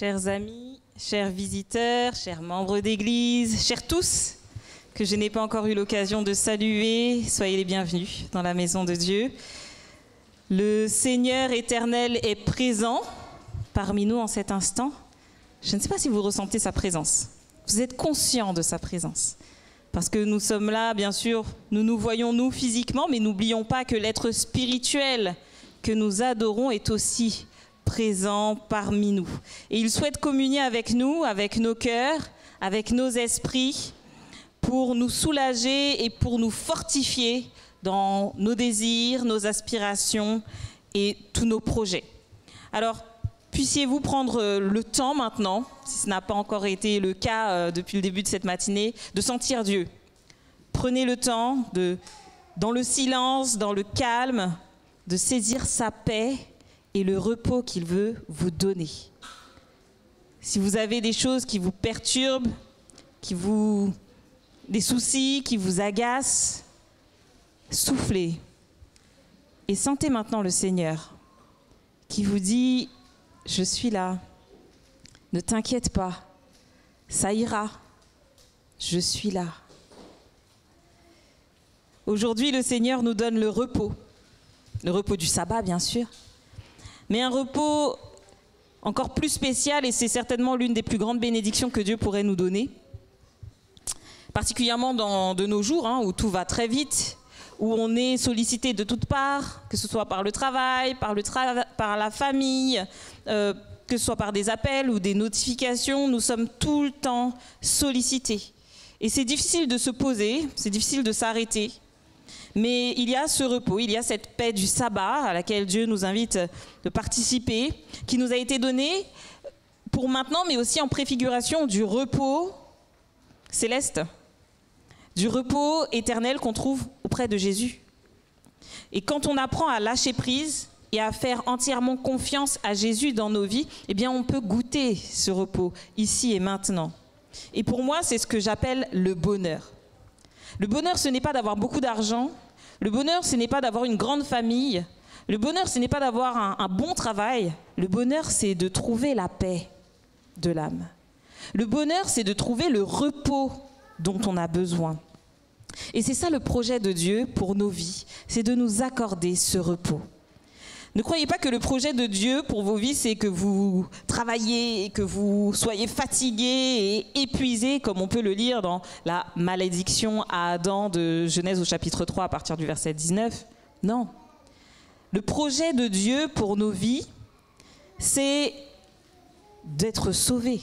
Chers amis, chers visiteurs, chers membres d'église, chers tous que je n'ai pas encore eu l'occasion de saluer, soyez les bienvenus dans la maison de Dieu. Le Seigneur éternel est présent parmi nous en cet instant. Je ne sais pas si vous ressentez sa présence. Vous êtes conscient de sa présence. Parce que nous sommes là, bien sûr, nous nous voyons nous physiquement, mais n'oublions pas que l'être spirituel que nous adorons est aussi présent parmi nous. Et il souhaite communier avec nous, avec nos cœurs, avec nos esprits, pour nous soulager et pour nous fortifier dans nos désirs, nos aspirations et tous nos projets. Alors, puissiez-vous prendre le temps maintenant, si ce n'a pas encore été le cas depuis le début de cette matinée, de sentir Dieu. Prenez le temps, dans le silence, dans le calme, de saisir sa paix et le repos qu'il veut vous donner. Si vous avez des choses qui vous perturbent, des soucis qui vous agacent, soufflez et sentez maintenant le Seigneur qui vous dit « Je suis là, ne t'inquiète pas, ça ira, je suis là ». Aujourd'hui, le Seigneur nous donne le repos du sabbat bien sûr, mais un repos encore plus spécial, et c'est certainement l'une des plus grandes bénédictions que Dieu pourrait nous donner, particulièrement de nos jours où tout va très vite, où on est sollicité de toutes parts, que ce soit par le travail, par la famille, que ce soit par des appels ou des notifications, nous sommes tout le temps sollicités. Et c'est difficile de se poser, c'est difficile de s'arrêter. Mais il y a ce repos, il y a cette paix du sabbat à laquelle Dieu nous invite de participer, qui nous a été donnée pour maintenant, mais aussi en préfiguration du repos céleste, du repos éternel qu'on trouve auprès de Jésus. Et quand on apprend à lâcher prise et à faire entièrement confiance à Jésus dans nos vies, eh bien on peut goûter ce repos ici et maintenant. Et pour moi, c'est ce que j'appelle le bonheur. Le bonheur, ce n'est pas d'avoir beaucoup d'argent. Le bonheur, ce n'est pas d'avoir une grande famille. Le bonheur, ce n'est pas d'avoir un bon travail. Le bonheur, c'est de trouver la paix de l'âme. Le bonheur, c'est de trouver le repos dont on a besoin. Et c'est ça le projet de Dieu pour nos vies, c'est de nous accorder ce repos. Ne croyez pas que le projet de Dieu pour vos vies, c'est que vous travaillez et que vous soyez fatigués et épuisés, comme on peut le lire dans la malédiction à Adam de Genèse au chapitre 3 à partir du verset 19. Non. Le projet de Dieu pour nos vies, c'est d'être sauvés.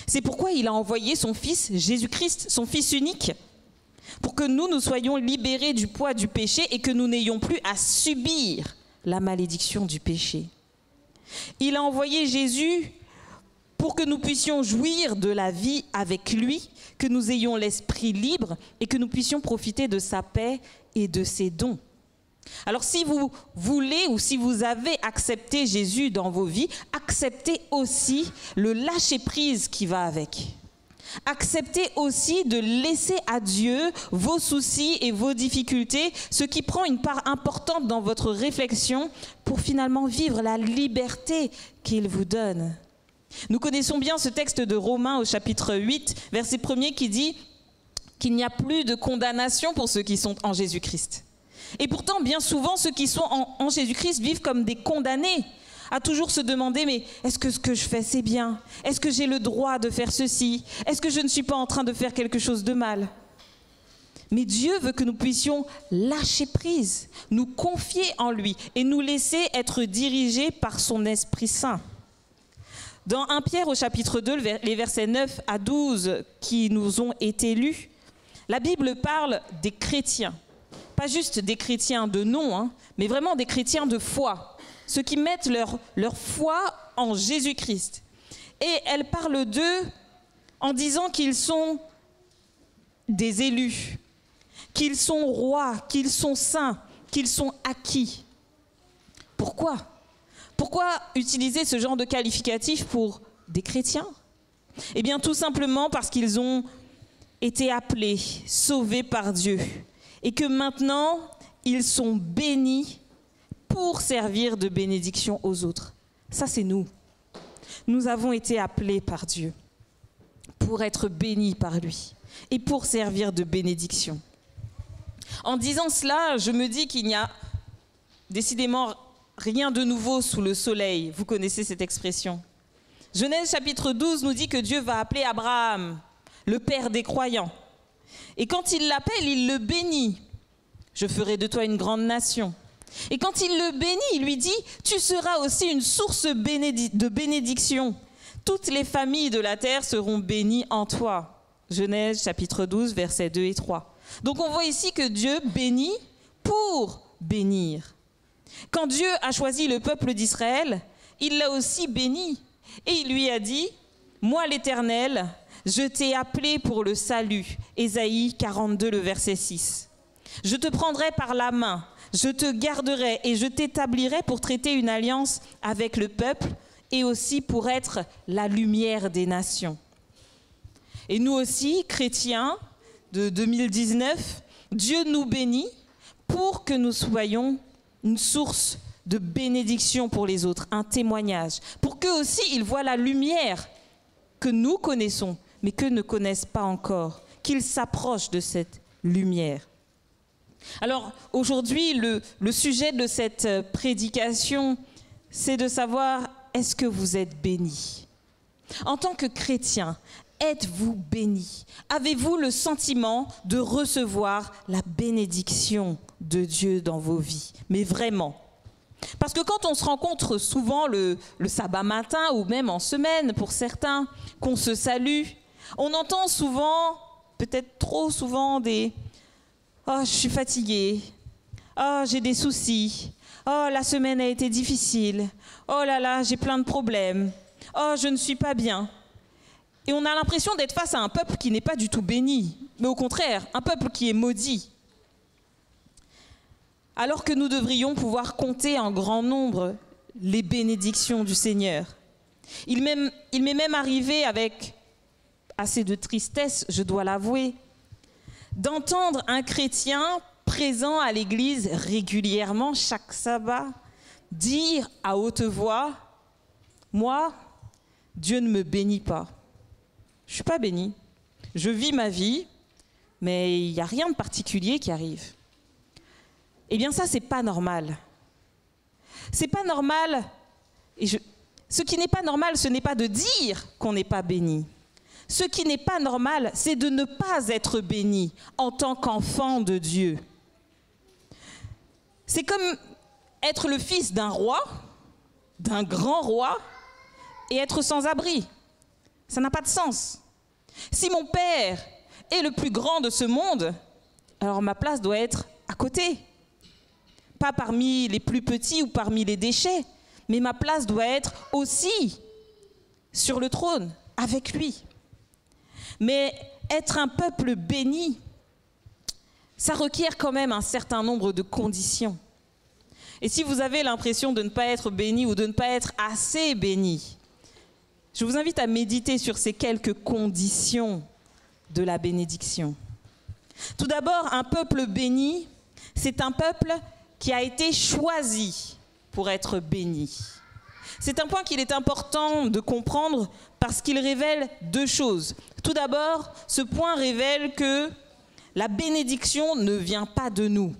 C'est pourquoi il a envoyé son Fils Jésus-Christ, son Fils unique, pour que nous soyons libérés du poids du péché et que nous n'ayons plus à subir la malédiction du péché. Il a envoyé Jésus pour que nous puissions jouir de la vie avec lui, que nous ayons l'esprit libre et que nous puissions profiter de sa paix et de ses dons. Alors si vous voulez ou si vous avez accepté Jésus dans vos vies, acceptez aussi le lâcher-prise qui va avec. Acceptez aussi de laisser à Dieu vos soucis et vos difficultés, ce qui prend une part importante dans votre réflexion pour finalement vivre la liberté qu'il vous donne. Nous connaissons bien ce texte de Romains au chapitre 8, verset 1er qui dit qu'il n'y a plus de condamnation pour ceux qui sont en Jésus-Christ. Et pourtant, bien souvent, ceux qui sont en Jésus-Christ vivent comme des condamnés, à toujours se demander, mais est-ce que ce que je fais, c'est bien? Est-ce que j'ai le droit de faire ceci? Est-ce que je ne suis pas en train de faire quelque chose de mal? Mais Dieu veut que nous puissions lâcher prise, nous confier en lui et nous laisser être dirigés par son Esprit Saint. Dans 1 Pierre au chapitre 2, les versets 9 à 12 qui nous ont été lus, la Bible parle des chrétiens. Pas juste des chrétiens de nom, mais vraiment des chrétiens de foi. Ceux qui mettent leur foi en Jésus-Christ. Et elle parle d'eux en disant qu'ils sont des élus, qu'ils sont rois, qu'ils sont saints, qu'ils sont acquis. Pourquoi? Pourquoi utiliser ce genre de qualificatif pour des chrétiens? Eh bien, tout simplement parce qu'ils ont été appelés, sauvés par Dieu, et que maintenant, ils sont bénis pour servir de bénédiction aux autres. Ça, c'est nous. Nous avons été appelés par Dieu pour être bénis par lui et pour servir de bénédiction. En disant cela, je me dis qu'il n'y a décidément rien de nouveau sous le soleil. Vous connaissez cette expression. Genèse chapitre 12 nous dit que Dieu va appeler Abraham, le père des croyants. Et quand il l'appelle, il le bénit. Je ferai de toi une grande nation. Et quand il le bénit, il lui dit, tu seras aussi une source de bénédiction. Toutes les familles de la terre seront bénies en toi. Genèse chapitre 12, versets 2 et 3. Donc on voit ici que Dieu bénit pour bénir. Quand Dieu a choisi le peuple d'Israël, il l'a aussi béni. Et il lui a dit, moi l'Éternel, je t'ai appelé pour le salut. Ésaïe 42, le verset 6. Je te prendrai par la main, je te garderai et je t'établirai pour traiter une alliance avec le peuple et aussi pour être la lumière des nations. Et nous aussi, chrétiens de 2019, Dieu nous bénit pour que nous soyons une source de bénédiction pour les autres, un témoignage, pour qu'eux aussi ils voient la lumière que nous connaissons, mais qu'eux ne connaissent pas encore, qu'ils s'approchent de cette lumière. Alors aujourd'hui, le sujet de cette prédication, c'est de savoir, est-ce que vous êtes bénis ? En tant que chrétien, êtes-vous bénis ? Avez-vous le sentiment de recevoir la bénédiction de Dieu dans vos vies ? Mais vraiment. Parce que quand on se rencontre souvent le sabbat matin ou même en semaine pour certains, qu'on se salue, on entend souvent, peut-être trop souvent, des « Oh, je suis fatiguée. Oh, j'ai des soucis. Oh, la semaine a été difficile. Oh là là, j'ai plein de problèmes. Oh, je ne suis pas bien. » Et on a l'impression d'être face à un peuple qui n'est pas du tout béni, mais au contraire, un peuple qui est maudit. Alors que nous devrions pouvoir compter en grand nombre les bénédictions du Seigneur. Il m'est même arrivé, avec assez de tristesse, je dois l'avouer, d'entendre un chrétien présent à l'église régulièrement, chaque sabbat, dire à haute voix, « Moi, Dieu ne me bénit pas. Je ne suis pas béni. Je vis ma vie, mais il n'y a rien de particulier qui arrive. » Eh bien ça, c'est pas normal. C'est pas normal. Ce qui n'est pas normal, ce n'est pas de dire qu'on n'est pas béni. Ce qui n'est pas normal, c'est de ne pas être béni en tant qu'enfant de Dieu. C'est comme être le fils d'un roi, d'un grand roi, et être sans abri. Ça n'a pas de sens. Si mon père est le plus grand de ce monde, alors ma place doit être à côté. Pas parmi les plus petits ou parmi les déchets, mais ma place doit être aussi sur le trône, avec lui. Mais être un peuple béni, ça requiert quand même un certain nombre de conditions. Et si vous avez l'impression de ne pas être béni ou de ne pas être assez béni, je vous invite à méditer sur ces quelques conditions de la bénédiction. Tout d'abord, un peuple béni, c'est un peuple qui a été choisi pour être béni. C'est un point qu'il est important de comprendre parce qu'il révèle deux choses. Tout d'abord, ce point révèle que la bénédiction ne vient pas de nous.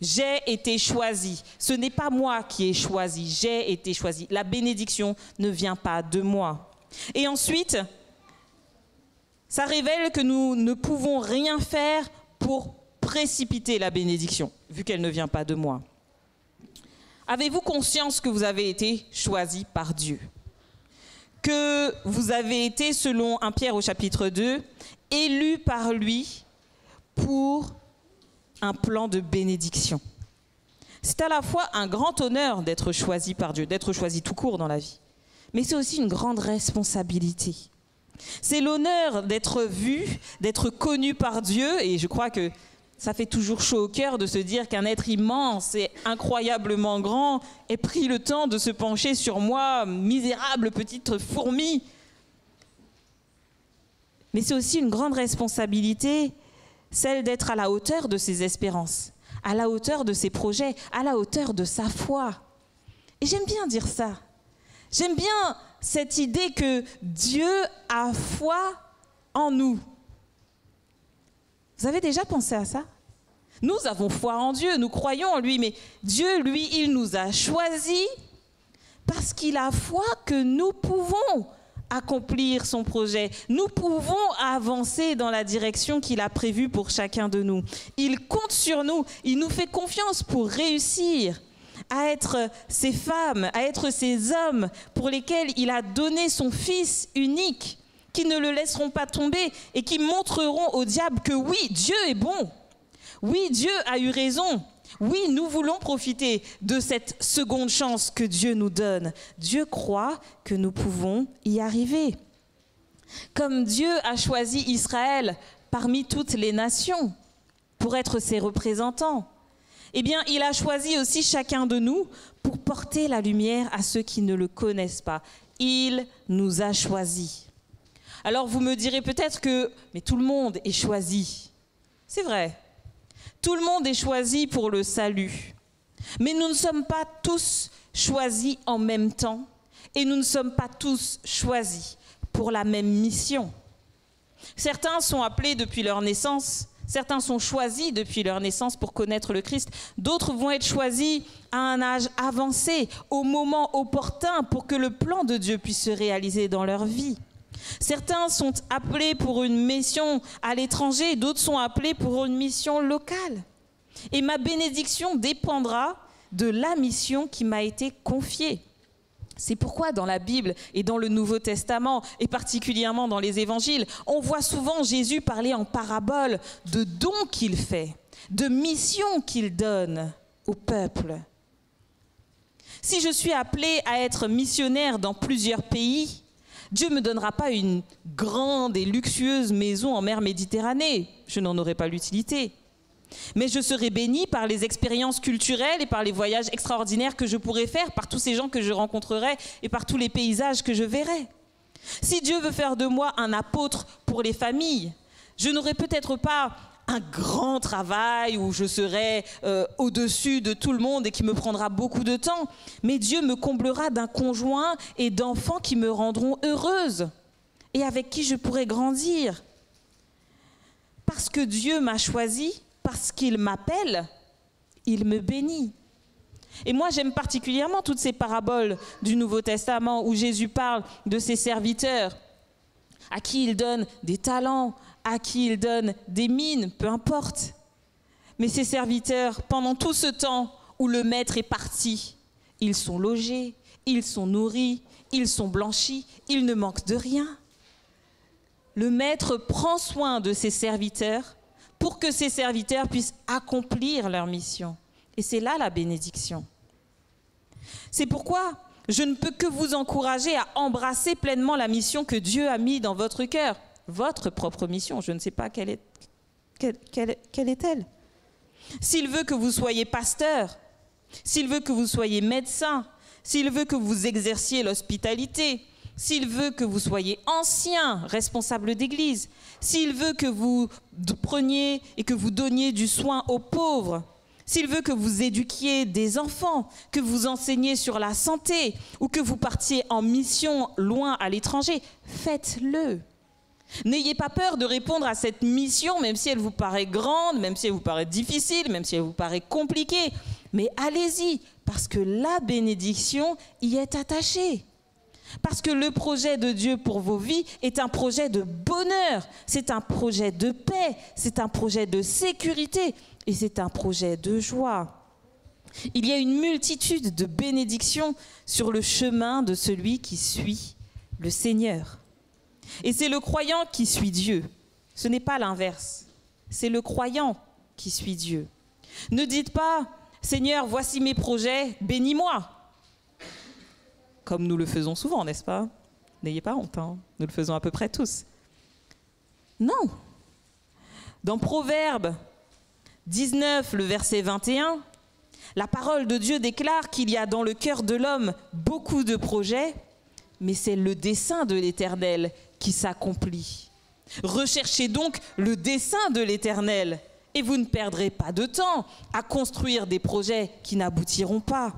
J'ai été choisi. Ce n'est pas moi qui ai choisi, j'ai été choisi. La bénédiction ne vient pas de moi. Et ensuite, ça révèle que nous ne pouvons rien faire pour précipiter la bénédiction, vu qu'elle ne vient pas de moi. Avez-vous conscience que vous avez été choisi par Dieu ? Que vous avez été, selon 1 Pierre au chapitre 2, élu par lui pour un plan de bénédiction. C'est à la fois un grand honneur d'être choisi par Dieu, d'être choisi tout court dans la vie, mais c'est aussi une grande responsabilité. C'est l'honneur d'être vu, d'être connu par Dieu, et je crois que ça fait toujours chaud au cœur de se dire qu'un être immense et incroyablement grand ait pris le temps de se pencher sur moi, misérable petite fourmi. Mais c'est aussi une grande responsabilité, celle d'être à la hauteur de ses espérances, à la hauteur de ses projets, à la hauteur de sa foi. Et j'aime bien dire ça. J'aime bien cette idée que Dieu a foi en nous. Vous avez déjà pensé à ça? Nous avons foi en Dieu, nous croyons en lui, mais Dieu, lui, il nous a choisis parce qu'il a foi que nous pouvons accomplir son projet. Nous pouvons avancer dans la direction qu'il a prévue pour chacun de nous. Il compte sur nous, il nous fait confiance pour réussir à être ces femmes, à être ces hommes pour lesquels il a donné son Fils unique, qui ne le laisseront pas tomber et qui montreront au diable que oui, Dieu est bon. Oui, Dieu a eu raison. Oui, nous voulons profiter de cette seconde chance que Dieu nous donne. Dieu croit que nous pouvons y arriver. Comme Dieu a choisi Israël parmi toutes les nations pour être ses représentants, eh bien, il a choisi aussi chacun de nous pour porter la lumière à ceux qui ne le connaissent pas. Il nous a choisis. Alors vous me direz peut-être que mais tout le monde est choisi. C'est vrai. Tout le monde est choisi pour le salut. Mais nous ne sommes pas tous choisis en même temps et nous ne sommes pas tous choisis pour la même mission. Certains sont appelés depuis leur naissance, certains sont choisis depuis leur naissance pour connaître le Christ, d'autres vont être choisis à un âge avancé, au moment opportun pour que le plan de Dieu puisse se réaliser dans leur vie. Certains sont appelés pour une mission à l'étranger, d'autres sont appelés pour une mission locale. Et ma bénédiction dépendra de la mission qui m'a été confiée. C'est pourquoi dans la Bible et dans le Nouveau Testament, et particulièrement dans les évangiles, on voit souvent Jésus parler en parabole de dons qu'il fait, de missions qu'il donne au peuple. Si je suis appelée à être missionnaire dans plusieurs pays, Dieu ne me donnera pas une grande et luxueuse maison en mer Méditerranée. Je n'en aurai pas l'utilité. Mais je serai bénie par les expériences culturelles et par les voyages extraordinaires que je pourrai faire, par tous ces gens que je rencontrerai et par tous les paysages que je verrai. Si Dieu veut faire de moi un apôtre pour les familles, je n'aurai peut-être pas un grand travail où je serai au-dessus de tout le monde et qui me prendra beaucoup de temps. Mais Dieu me comblera d'un conjoint et d'enfants qui me rendront heureuse et avec qui je pourrai grandir. Parce que Dieu m'a choisi, parce qu'il m'appelle, il me bénit. Et moi, j'aime particulièrement toutes ces paraboles du Nouveau Testament où Jésus parle de ses serviteurs à qui il donne des talents, à qui il donne des mines, peu importe. Mais ces serviteurs, pendant tout ce temps où le maître est parti, ils sont logés, ils sont nourris, ils sont blanchis, ils ne manquent de rien. Le maître prend soin de ses serviteurs pour que ses serviteurs puissent accomplir leur mission. Et c'est là la bénédiction. C'est pourquoi je ne peux que vous encourager à embrasser pleinement la mission que Dieu a mise dans votre cœur. Votre propre mission, je ne sais pas quelle est-elle. S'il veut que vous soyez pasteur, s'il veut que vous soyez médecin, s'il veut que vous exerciez l'hospitalité, s'il veut que vous soyez ancien, responsable d'église, s'il veut que vous preniez et que vous donniez du soin aux pauvres, s'il veut que vous éduquiez des enfants, que vous enseigniez sur la santé ou que vous partiez en mission loin à l'étranger, faites-le. N'ayez pas peur de répondre à cette mission, même si elle vous paraît grande, même si elle vous paraît difficile, même si elle vous paraît compliquée. Mais allez-y, parce que la bénédiction y est attachée. Parce que le projet de Dieu pour vos vies est un projet de bonheur, c'est un projet de paix, c'est un projet de sécurité et c'est un projet de joie. Il y a une multitude de bénédictions sur le chemin de celui qui suit le Seigneur. Et c'est le croyant qui suit Dieu. Ce n'est pas l'inverse. C'est le croyant qui suit Dieu. Ne dites pas, Seigneur, voici mes projets, bénis-moi. Comme nous le faisons souvent, n'est-ce pas? N'ayez pas honte, hein. Nous le faisons à peu près tous. Non. Dans Proverbes 19, le verset 21, la parole de Dieu déclare qu'il y a dans le cœur de l'homme beaucoup de projets, mais c'est le dessein de l'Éternel qui s'accomplit. Recherchez donc le dessein de l'Éternel et vous ne perdrez pas de temps à construire des projets qui n'aboutiront pas.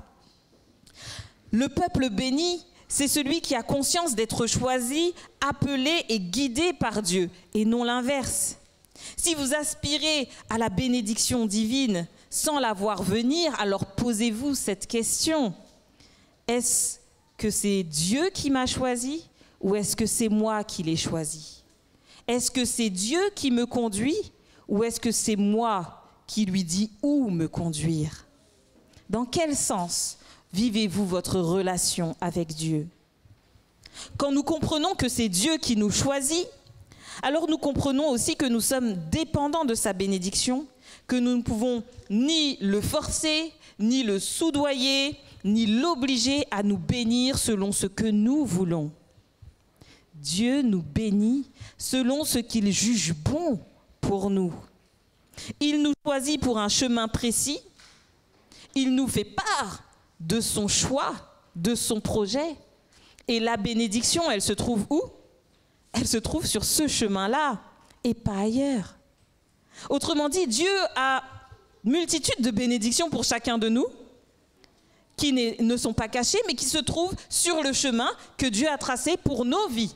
Le peuple béni c'est celui qui a conscience d'être choisi, appelé et guidé par Dieu, et non l'inverse. Si vous aspirez à la bénédiction divine sans la voir venir, alors posez-vous cette question. Est-ce que c'est Dieu qui m'a choisi ou est-ce que c'est moi qui l'ai choisi? Est-ce que c'est Dieu qui me conduit ou est-ce que c'est moi qui lui dis où me conduire? Dans quel sens vivez-vous votre relation avec Dieu? Quand nous comprenons que c'est Dieu qui nous choisit, alors nous comprenons aussi que nous sommes dépendants de sa bénédiction, que nous ne pouvons ni le forcer, ni le soudoyer, ni l'obliger à nous bénir selon ce que nous voulons. Dieu nous bénit selon ce qu'il juge bon pour nous. Il nous choisit pour un chemin précis. Il nous fait part de son choix, de son projet. Et la bénédiction, elle se trouve où? Elle se trouve sur ce chemin-là et pas ailleurs. Autrement dit, Dieu a multitude de bénédictions pour chacun de nous qui ne sont pas cachées, mais qui se trouvent sur le chemin que Dieu a tracé pour nos vies.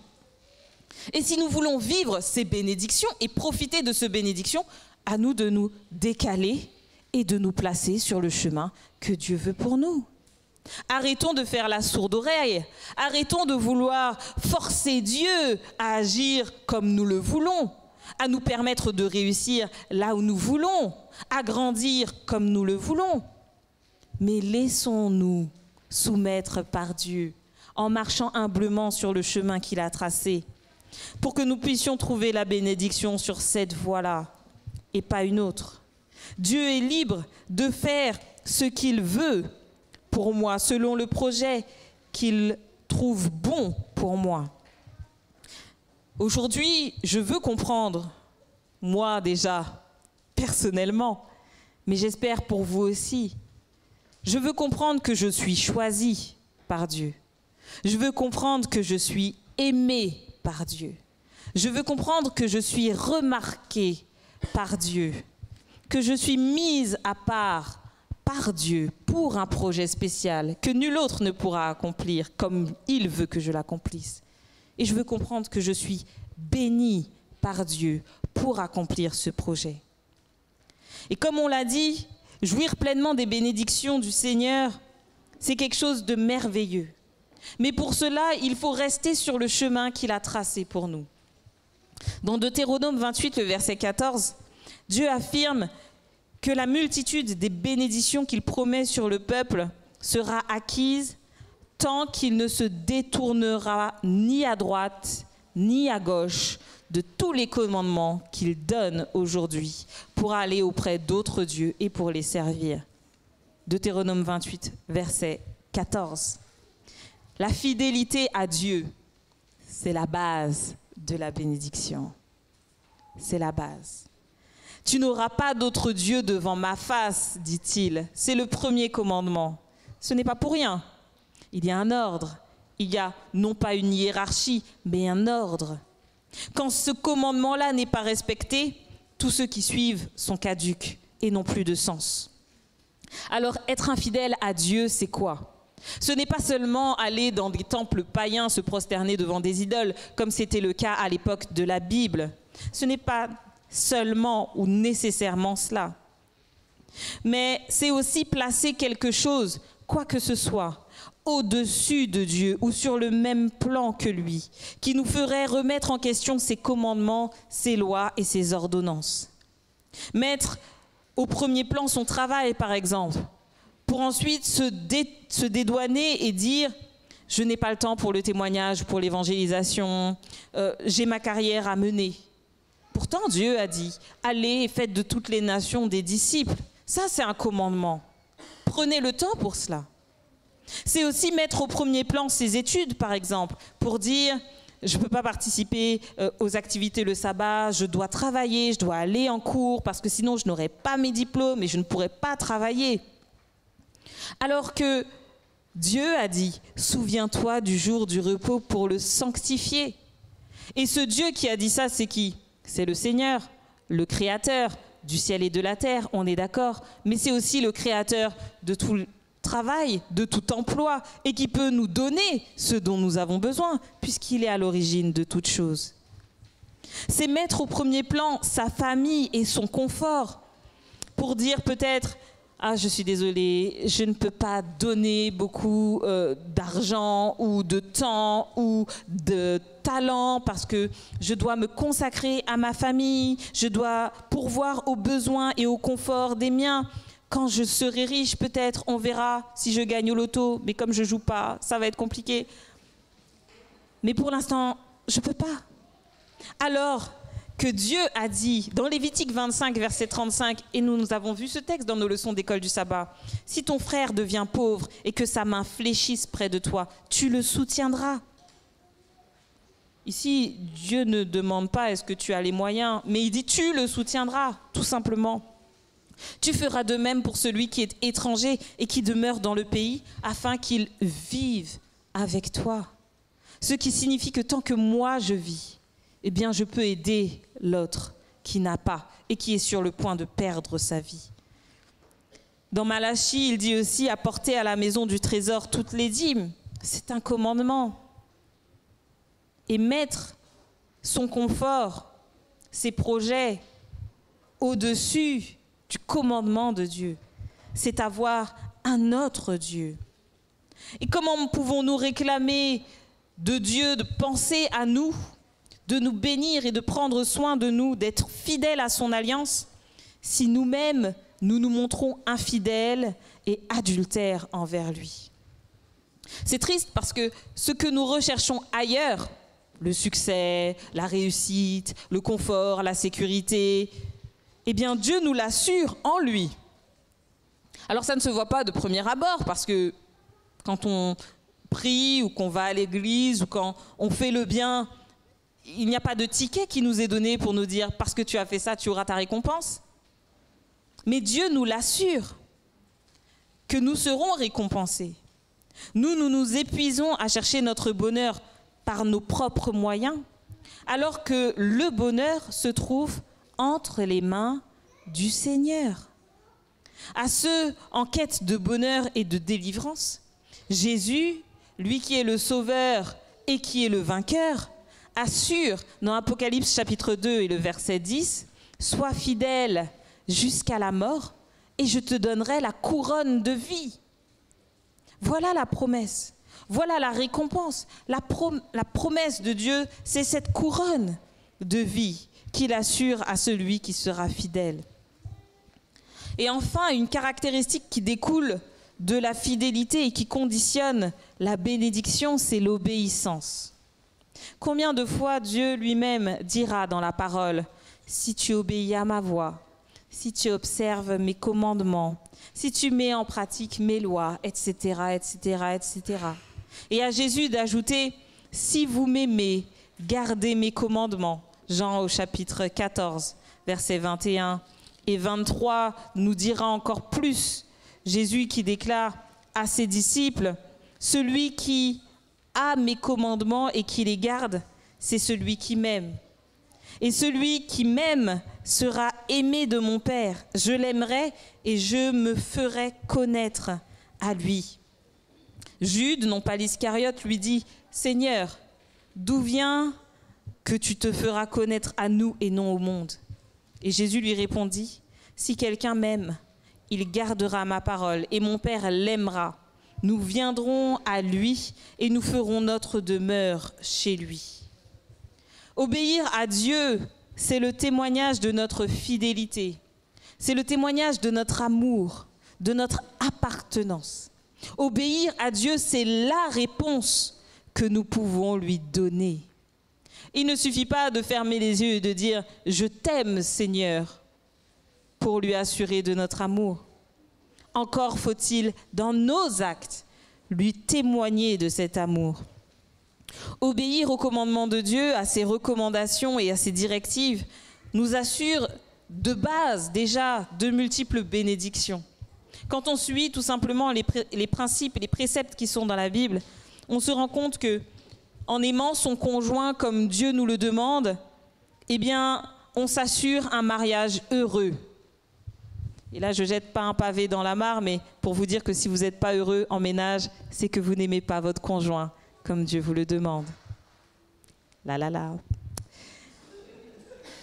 Et si nous voulons vivre ces bénédictions et profiter de ces bénédictions, à nous de nous décaler et de nous placer sur le chemin que Dieu veut pour nous. Arrêtons de faire la sourde oreille. Arrêtons de vouloir forcer Dieu à agir comme nous le voulons, à nous permettre de réussir là où nous voulons, à grandir comme nous le voulons. Mais laissons-nous soumettre par Dieu en marchant humblement sur le chemin qu'il a tracé pour que nous puissions trouver la bénédiction sur cette voie-là et pas une autre. Dieu est libre de faire ce qu'il veut pour moi, selon le projet qu'il trouve bon pour moi. Aujourd'hui, je veux comprendre, moi déjà, personnellement, mais j'espère pour vous aussi. Je veux comprendre que je suis choisie par Dieu. Je veux comprendre que je suis aimée par Dieu. Je veux comprendre que je suis remarquée par Dieu, que je suis mise à part par Dieu pour un projet spécial que nul autre ne pourra accomplir comme il veut que je l'accomplisse. Et je veux comprendre que je suis bénie par Dieu pour accomplir ce projet. Et comme on l'a dit, jouir pleinement des bénédictions du Seigneur, c'est quelque chose de merveilleux. Mais pour cela, il faut rester sur le chemin qu'il a tracé pour nous. Dans Deutéronome 28, le verset 14, Dieu affirme que la multitude des bénédictions qu'il promet sur le peuple sera acquise tant qu'il ne se détournera ni à droite ni à gauche de tous les commandements qu'il donne aujourd'hui pour aller auprès d'autres dieux et pour les servir. Deutéronome 28, verset 14. La fidélité à Dieu, c'est la base de la bénédiction. C'est la base. Tu n'auras pas d'autre Dieu devant ma face, dit-il. C'est le premier commandement. Ce n'est pas pour rien. Il y a un ordre. Il y a non pas une hiérarchie, mais un ordre. Quand ce commandement-là n'est pas respecté, tous ceux qui suivent sont caducs et n'ont plus de sens. Alors, être infidèle à Dieu, c'est quoi ? Ce n'est pas seulement aller dans des temples païens se prosterner devant des idoles, comme c'était le cas à l'époque de la Bible. Ce n'est pas seulement ou nécessairement cela. Mais c'est aussi placer quelque chose, quoi que ce soit, au-dessus de Dieu ou sur le même plan que lui, qui nous ferait remettre en question ses commandements, ses lois et ses ordonnances. Mettre au premier plan son travail, par exemple, pour ensuite se dédouaner et dire « je n'ai pas le temps pour le témoignage, pour l'évangélisation, j'ai ma carrière à mener ». Pourtant, Dieu a dit « allez et faites de toutes les nations des disciples ». Ça, c'est un commandement. Prenez le temps pour cela. C'est aussi mettre au premier plan ses études, par exemple, pour dire « je ne peux pas participer aux activités le sabbat, je dois travailler, je dois aller en cours, parce que sinon je n'aurai pas mes diplômes et je ne pourrai pas travailler ». Alors que Dieu a dit « souviens-toi du jour du repos pour le sanctifier ». Et ce Dieu qui a dit ça, c'est qui ? C'est le Seigneur, le Créateur du ciel et de la terre, on est d'accord, mais c'est aussi le Créateur de tout travail, de tout emploi, et qui peut nous donner ce dont nous avons besoin, puisqu'il est à l'origine de toutes choses. C'est mettre au premier plan sa famille et son confort, pour dire peut-être « Ah, je suis désolée, je ne peux pas donner beaucoup d'argent ou de temps ou de talent parce que je dois me consacrer à ma famille, je dois pourvoir aux besoins et au confort des miens. Quand je serai riche, peut-être, on verra si je gagne au loto, mais comme je ne joue pas, ça va être compliqué. Mais pour l'instant, je ne peux pas. » Alors que Dieu a dit dans Lévitique 25, verset 35, et nous avons vu ce texte dans nos leçons d'école du sabbat, « Si ton frère devient pauvre et que sa main fléchisse près de toi, tu le soutiendras. » Ici, Dieu ne demande pas est-ce que tu as les moyens, mais il dit « tu le soutiendras », tout simplement. Tu feras de même pour celui qui est étranger et qui demeure dans le pays, afin qu'il vive avec toi. Ce qui signifie que tant que moi je vis, eh bien, je peux aider l'autre qui n'a pas et qui est sur le point de perdre sa vie. Dans Malachie, il dit aussi « apporter à la maison du trésor toutes les dîmes ». C'est un commandement. Et mettre son confort, ses projets au-dessus du commandement de Dieu, c'est avoir un autre Dieu. Et comment pouvons-nous réclamer de Dieu de penser à nous, de nous bénir et de prendre soin de nous, d'être fidèles à son alliance, si nous-mêmes, nous nous montrons infidèles et adultères envers lui? C'est triste parce que ce que nous recherchons ailleurs, le succès, la réussite, le confort, la sécurité, eh bien Dieu nous l'assure en lui. Alors ça ne se voit pas de premier abord parce que quand on prie ou qu'on va à l'église ou quand on fait le bien, il n'y a pas de ticket qui nous est donné pour nous dire « parce que tu as fait ça, tu auras ta récompense ». Mais Dieu nous l'assure que nous serons récompensés. Nous nous épuisons à chercher notre bonheur par nos propres moyens, alors que le bonheur se trouve entre les mains du Seigneur. À ceux en quête de bonheur et de délivrance, Jésus, lui qui est le sauveur et qui est le vainqueur, assure dans Apocalypse chapitre 2 et le verset 10, « Sois fidèle jusqu'à la mort et je te donnerai la couronne de vie. » Voilà la promesse, voilà la récompense. La promesse de Dieu, c'est cette couronne de vie qu'il assure à celui qui sera fidèle. Et enfin, une caractéristique qui découle de la fidélité et qui conditionne la bénédiction, c'est l'obéissance. Combien de fois Dieu lui-même dira dans la parole « Si tu obéis à ma voix, si tu observes mes commandements, si tu mets en pratique mes lois, etc., etc., etc. » Et à Jésus d'ajouter « Si vous m'aimez, gardez mes commandements ». Jean au chapitre 14, versets 21 et 23 nous dira encore plus. Jésus qui déclare à ses disciples « Celui qui a mes commandements et qui les garde, c'est celui qui m'aime. Et celui qui m'aime sera aimé de mon Père. Je l'aimerai et je me ferai connaître à lui. » Jude, non pas l'Iscariote, lui dit « Seigneur, d'où vient que tu te feras connaître à nous et non au monde ?» Et Jésus lui répondit « Si quelqu'un m'aime, il gardera ma parole et mon Père l'aimera. Nous viendrons à lui et nous ferons notre demeure chez lui. » Obéir à Dieu, c'est le témoignage de notre fidélité. C'est le témoignage de notre amour, de notre appartenance. Obéir à Dieu, c'est la réponse que nous pouvons lui donner. Il ne suffit pas de fermer les yeux et de dire « Je t'aime, Seigneur », pour lui assurer de notre amour. Encore faut-il, dans nos actes, lui témoigner de cet amour. Obéir aux commandements de Dieu, à ses recommandations et à ses directives, nous assure de base déjà de multiples bénédictions. Quand on suit tout simplement les principes et les préceptes qui sont dans la Bible, on se rend compte que en aimant son conjoint comme Dieu nous le demande, eh bien, on s'assure un mariage heureux. Et là, je jette pas un pavé dans la mare, mais pour vous dire que si vous n'êtes pas heureux en ménage, c'est que vous n'aimez pas votre conjoint comme Dieu vous le demande. Là, là, là.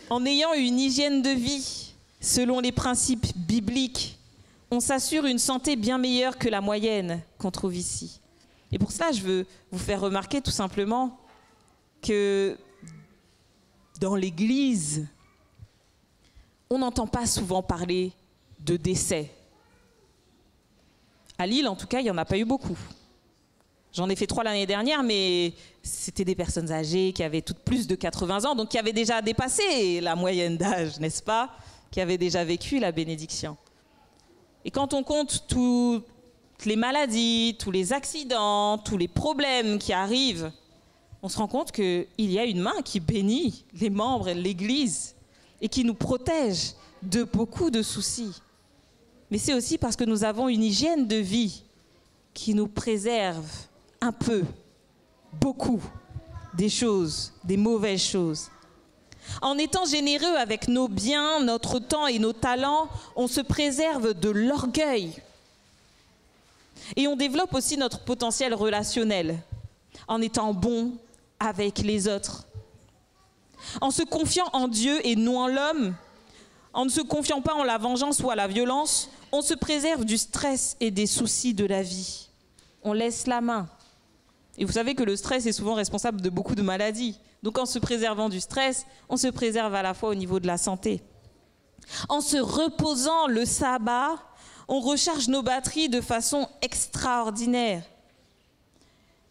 En ayant une hygiène de vie, selon les principes bibliques, on s'assure une santé bien meilleure que la moyenne qu'on trouve ici. Et pour cela, je veux vous faire remarquer tout simplement que dans l'Église, on n'entend pas souvent parler de décès. À Lille, en tout cas, il n'y en a pas eu beaucoup. J'en ai fait 3 l'année dernière, mais c'était des personnes âgées qui avaient toutes plus de 80 ans, donc qui avaient déjà dépassé la moyenne d'âge, n'est-ce pas? Qui avaient déjà vécu la bénédiction. Et quand on compte toutes les maladies, tous les accidents, tous les problèmes qui arrivent, on se rend compte qu'il y a une main qui bénit les membres de l'Église et qui nous protège de beaucoup de soucis. Mais c'est aussi parce que nous avons une hygiène de vie qui nous préserve un peu, beaucoup, des choses, des mauvaises choses. En étant généreux avec nos biens, notre temps et nos talents, on se préserve de l'orgueil. Et on développe aussi notre potentiel relationnel, en étant bon avec les autres. En se confiant en Dieu et non en l'homme, en ne se confiant pas en la vengeance ou à la violence, on se préserve du stress et des soucis de la vie. On laisse la main. Et vous savez que le stress est souvent responsable de beaucoup de maladies. Donc en se préservant du stress, on se préserve à la fois au niveau de la santé. En se reposant le sabbat, on recharge nos batteries de façon extraordinaire.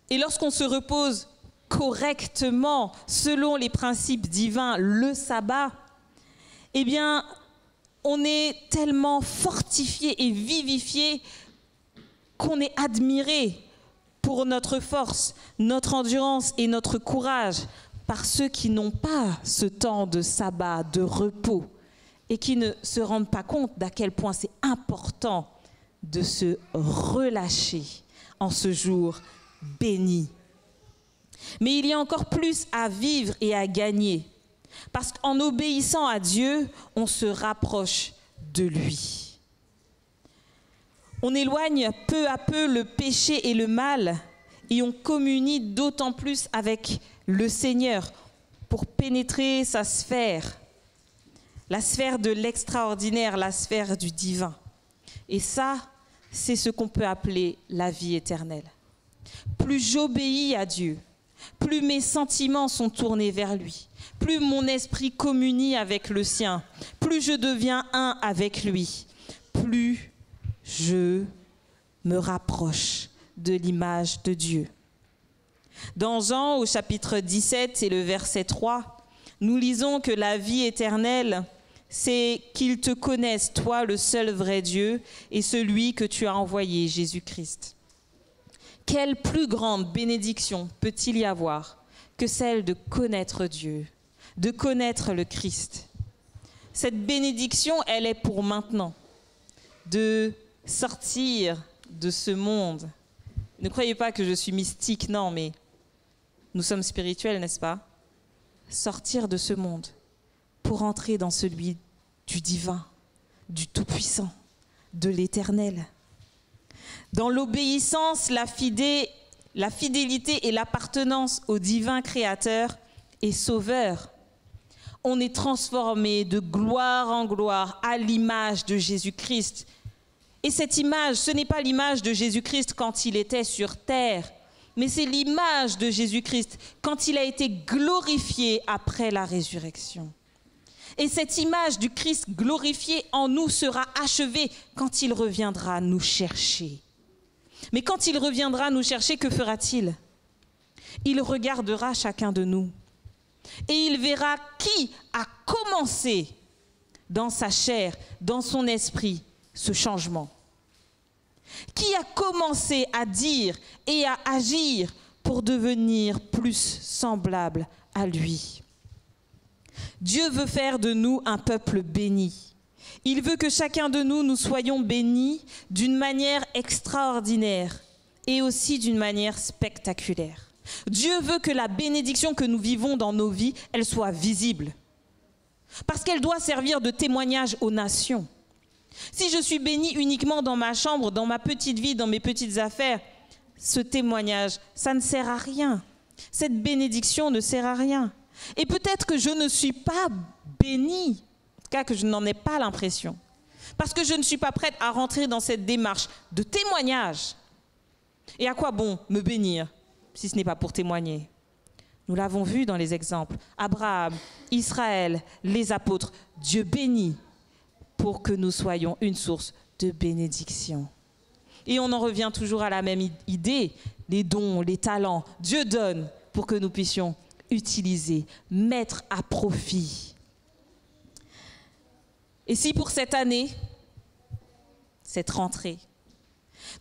Et lorsqu'on se repose correctement, selon les principes divins, le sabbat, eh bien, on est tellement fortifié et vivifié qu'on est admiré pour notre force, notre endurance et notre courage par ceux qui n'ont pas ce temps de sabbat, de repos, et qui ne se rendent pas compte d'à quel point c'est important de se relâcher en ce jour béni. Mais il y a encore plus à vivre et à gagner, parce qu'en obéissant à Dieu, on se rapproche de lui. On éloigne peu à peu le péché et le mal, et on communie d'autant plus avec le Seigneur pour pénétrer sa sphère, la sphère de l'extraordinaire, la sphère du divin. Et ça, c'est ce qu'on peut appeler la vie éternelle. Plus j'obéis à Dieu, plus mes sentiments sont tournés vers lui, plus mon esprit communie avec le sien, plus je deviens un avec lui, plus je me rapproche de l'image de Dieu. Dans Jean, au chapitre 17 et le verset 3, nous lisons que la vie éternelle, c'est qu'ils te connaissent, toi, le seul vrai Dieu, et celui que tu as envoyé, Jésus-Christ. Quelle plus grande bénédiction peut-il y avoir que celle de connaître Dieu, de connaître le Christ? Cette bénédiction, elle est pour maintenant, de sortir de ce monde. Ne croyez pas que je suis mystique, non, mais nous sommes spirituels, n'est-ce pas? Sortir de ce monde pour entrer dans celui du divin, du tout-puissant, de l'éternel. Dans l'obéissance, la fidélité et l'appartenance au divin créateur et sauveur, on est transformé de gloire en gloire à l'image de Jésus-Christ. Et cette image, ce n'est pas l'image de Jésus-Christ quand il était sur terre, mais c'est l'image de Jésus-Christ quand il a été glorifié après la résurrection. Et cette image du Christ glorifié en nous sera achevée quand il reviendra nous chercher. Mais quand il reviendra nous chercher, que fera-t-il? Il regardera chacun de nous et il verra qui a commencé dans sa chair, dans son esprit, ce changement. Qui a commencé à dire et à agir pour devenir plus semblable à lui? Dieu veut faire de nous un peuple béni. Il veut que chacun de nous soyons bénis d'une manière extraordinaire et aussi d'une manière spectaculaire. Dieu veut que la bénédiction que nous vivons dans nos vies, elle soit visible. Parce qu'elle doit servir de témoignage aux nations. Si je suis béni uniquement dans ma chambre, dans ma petite vie, dans mes petites affaires, ce témoignage, ça ne sert à rien. Cette bénédiction ne sert à rien. Et peut-être que je ne suis pas bénie, en tout cas que je n'en ai pas l'impression, parce que je ne suis pas prête à rentrer dans cette démarche de témoignage. Et à quoi bon me bénir si ce n'est pas pour témoigner? Nous l'avons vu dans les exemples. Abraham, Israël, les apôtres, Dieu bénit pour que nous soyons une source de bénédiction. Et on en revient toujours à la même idée, les dons, les talents. Dieu donne pour que nous puissions utiliser, mettre à profit. Et si pour cette année, cette rentrée,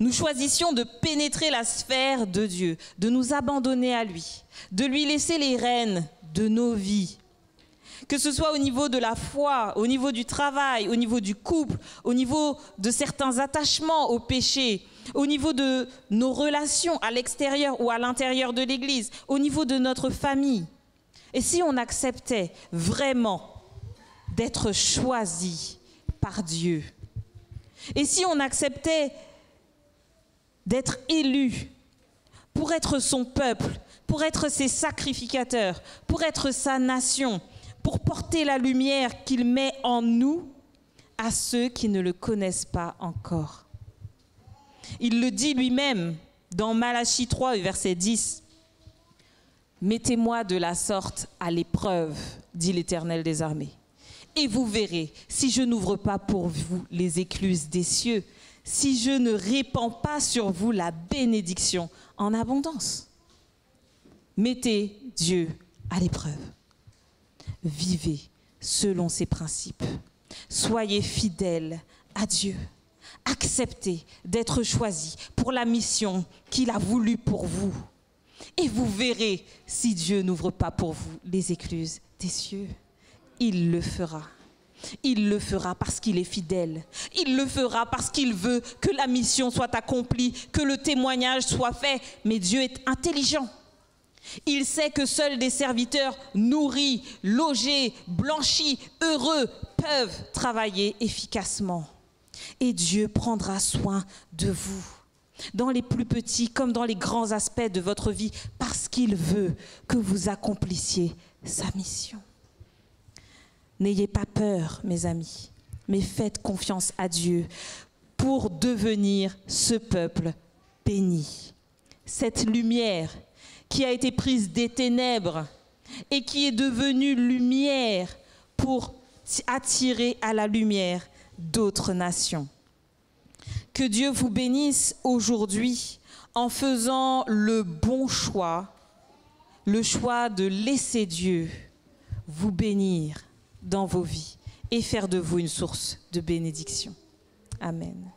nous choisissions de pénétrer la sphère de Dieu, de nous abandonner à lui, de lui laisser les rênes de nos vies, que ce soit au niveau de la foi, au niveau du travail, au niveau du couple, au niveau de certains attachements au péché, au niveau de nos relations à l'extérieur ou à l'intérieur de l'Église, au niveau de notre famille. Et si on acceptait vraiment d'être choisi par Dieu, et si on acceptait d'être élu pour être son peuple, pour être ses sacrificateurs, pour être sa nation, pour porter la lumière qu'il met en nous à ceux qui ne le connaissent pas encore. Il le dit lui-même dans Malachie 3, verset 10. « Mettez-moi de la sorte à l'épreuve, dit l'Éternel des armées, et vous verrez si je n'ouvre pas pour vous les écluses des cieux, si je ne répands pas sur vous la bénédiction en abondance. » Mettez Dieu à l'épreuve. Vivez selon ses principes. Soyez fidèles à Dieu. Acceptez d'être choisis pour la mission qu'il a voulu pour vous. Et vous verrez si Dieu n'ouvre pas pour vous les écluses des cieux. Il le fera. Il le fera parce qu'il est fidèle. Il le fera parce qu'il veut que la mission soit accomplie, que le témoignage soit fait. Mais Dieu est intelligent. Il sait que seuls des serviteurs nourris, logés, blanchis, heureux peuvent travailler efficacement. Et Dieu prendra soin de vous, dans les plus petits comme dans les grands aspects de votre vie, parce qu'il veut que vous accomplissiez sa mission. N'ayez pas peur, mes amis, mais faites confiance à Dieu pour devenir ce peuple béni. Cette lumière qui a été prise des ténèbres et qui est devenue lumière pour attirer à la lumière d'autres nations. Que Dieu vous bénisse aujourd'hui en faisant le bon choix, le choix de laisser Dieu vous bénir dans vos vies et faire de vous une source de bénédiction. Amen.